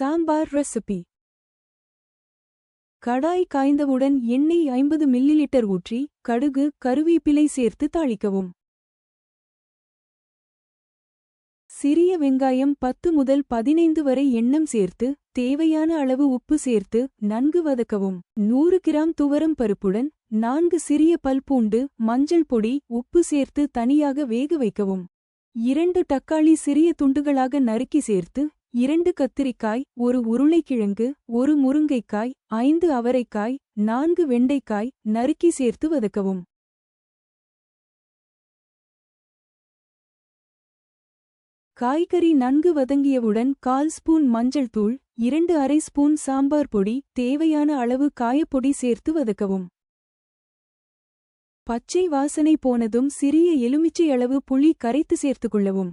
Sambar recipe. கடாய் காய்ந்தவுடன் எண்ணெய் 50 millilitre ஊற்றி கடுகு கருவேப்பிலை சேர்த்து தாளிக்கவும். சிறிய வெங்காயம் 10 முதல் 15 வரை எண்ணெய் சேர்த்து தேவையான அளவு உப்பு சேர்த்து நன்கு வதக்கவும். 100 கிராம் துவரம் பருப்புடன் 4 சிறிய பல் பூண்டு, மஞ்சள் பொடி, உப்பு சேர்த்து தனியாக வேக வைக்கவும். 2 தக்காளி சிறிய துண்டுகளாக நறுக்கி சேர்த்து 2 கத்திரிக்காய், 1 உருளைக்கிழங்கு, 1 முருங்கைக்காய், 5 அவரைக்காய், 4 வெண்டைக்காய் நறுக்கி சேர்த்து வதக்கவும். காய்கறி நன்கு வதங்கியவுடன் 1/4 ஸ்பூன் மஞ்சள் தூள், 2 அரை ஸ்பூன் சாம்பார் பொடி, தேவையான அளவு காயப்பொடி சேர்த்து வதக்கவும். பச்சை வாசனை போனதும் சிறிய எலுமிச்சை அளவு புளி கரைத்து சேர்த்துக்கொள்ளவும்.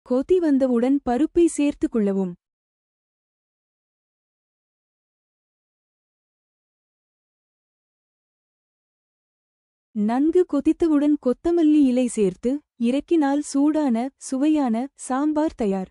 கொதி வந்தவுடன் பருப்பை சேர்த்துக் கொள்ளவும். நன்கு கொதித்தவுடன் கொத்தமல்லி இலை சேர்த்து இறக்கினால் சூடான சுவையான சாம்பார் தயார்.